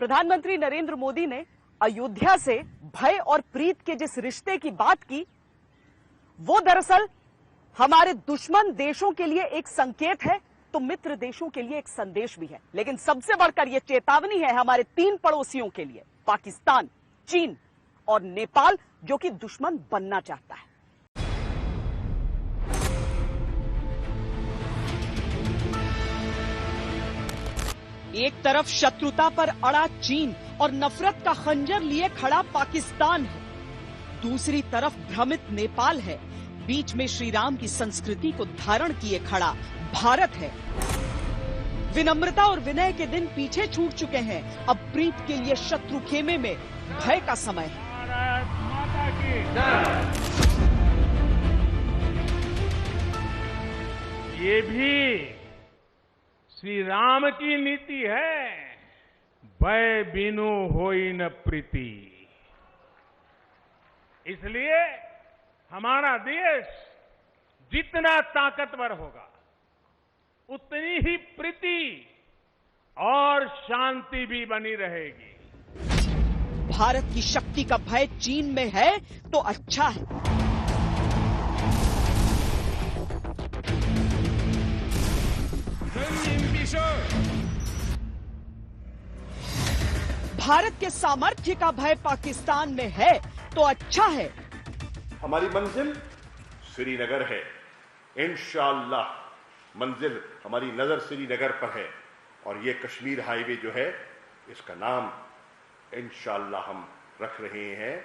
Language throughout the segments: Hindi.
प्रधानमंत्री नरेंद्र मोदी ने अयोध्या से भय और प्रीत के जिस रिश्ते की बात की, वो दरअसल हमारे दुश्मन देशों के लिए एक संकेत है तो मित्र देशों के लिए एक संदेश भी है। लेकिन सबसे बढ़कर यह चेतावनी है हमारे 3 पड़ोसियों के लिए, पाकिस्तान, चीन और नेपाल, जो कि दुश्मन बनना चाहता है। एक तरफ शत्रुता पर अड़ा चीन और नफरत का खंजर लिए खड़ा पाकिस्तान है, दूसरी तरफ भ्रमित नेपाल है, बीच में श्री राम की संस्कृति को धारण किए खड़ा भारत है। विनम्रता और विनय के दिन पीछे छूट चुके हैं, अब प्रीत के लिए शत्रु खेमे में भय का समय है। माता की ये भी श्री राम की नीति है, भय बिनु होई न प्रीति। इसलिए हमारा देश जितना ताकतवर होगा, उतनी ही प्रीति और शांति भी बनी रहेगी। भारत की शक्ति का भय चीन में है तो अच्छा है। भारत के सामर्थ्य का भय पाकिस्तान में है तो अच्छा है। हमारी मंजिल श्रीनगर है, इंशाअल्लाह मंजिल हमारी नजर श्रीनगर पर है, और ये कश्मीर हाईवे जो है, इसका नाम इंशाअल्लाह हम रख रहे हैं।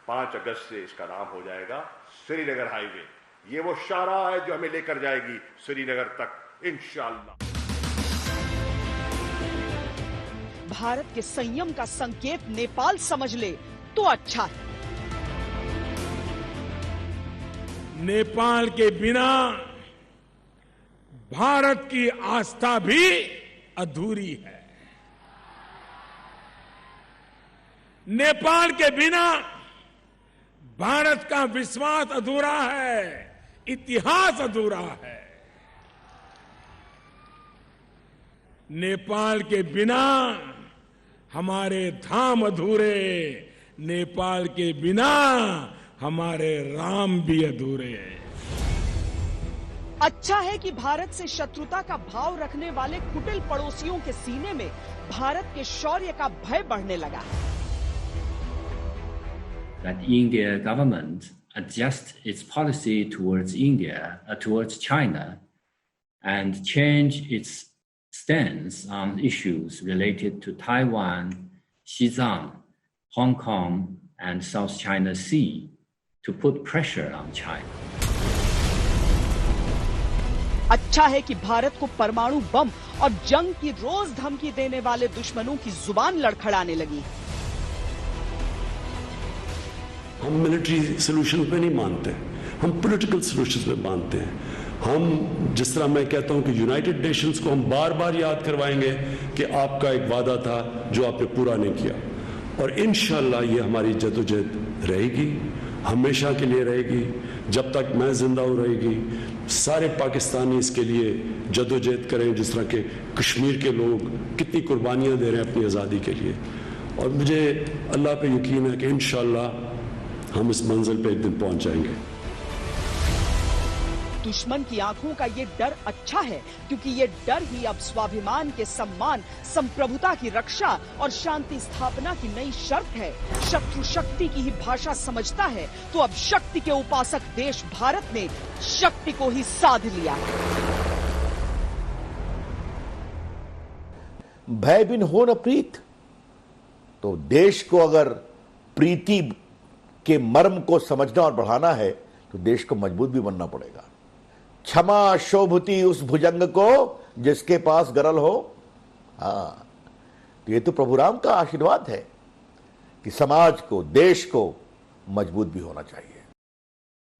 5 अगस्त से इसका नाम हो जाएगा श्रीनगर हाईवे। ये वो शाहराह है जो हमें लेकर जाएगी श्रीनगर तक इंशाअल्लाह। भारत के संयम का संकेत नेपाल समझ ले तो अच्छा है। नेपाल के बिना भारत की आस्था भी अधूरी है। नेपाल के बिना भारत का विश्वास अधूरा है, इतिहास अधूरा है। नेपाल के बिना हमारे धाम अधूरे, नेपाल के बिना हमारे राम भी अधूरे हैं। अच्छा है कि भारत से शत्रुता का भाव रखने वाले कुटिल पड़ोसियों के सीने में भारत के शौर्य का भय बढ़ने लगा। That India government adjust its policy towards India, towards China, and change its stance on issues related to Taiwan, Xizang, Hong Kong, and South China Sea to put pressure on China. अच्छा है कि भारत को परमाणु बम और जंग की रोज धमकी देने वाले दुश्मनों की जुबान लड़खड़ाने लगी। हम मिलिट्री सोल्यूशन पे नहीं मानते, हम पॉलिटिकल सोल्यूशन पे मानते हैं। हम, जिस तरह मैं कहता हूं कि यूनाइटेड नेशंस को हम बार बार याद करवाएंगे कि आपका एक वादा था जो आपने पूरा नहीं किया, और इंशाअल्लाह ये हमारी जद्दोजहद रहेगी, हमेशा के लिए रहेगी। जब तक मैं जिंदा हूं रहेगी, सारे पाकिस्तानी इसके लिए जद्दोजहद करें, जिस तरह के कश्मीर के लोग कितनी कुर्बानियां दे रहे हैं अपनी आज़ादी के लिए। और मुझे अल्लाह पे यकीन है कि इंशाअल्लाह हम इस मंजिल पे एक दिन पहुंच जाएंगे। दुश्मन की आंखों का ये डर अच्छा है, क्योंकि ये डर ही अब स्वाभिमान के सम्मान, संप्रभुता की रक्षा और शांति स्थापना की नई शर्त है। शत्रु शक्ति की ही भाषा समझता है, तो अब शक्ति के उपासक देश भारत ने शक्ति को ही साध लिया है। भय बिन हो न प्रीत, तो देश को अगर प्रीति के मर्म को समझना और बढ़ाना है तो देश को मजबूत भी बनना पड़ेगा। क्षमा शोभती उस भुजंग को जिसके पास गरल हो। हाँ, ये तो प्रभु राम का आशीर्वाद है कि समाज को, देश को मजबूत भी होना चाहिए।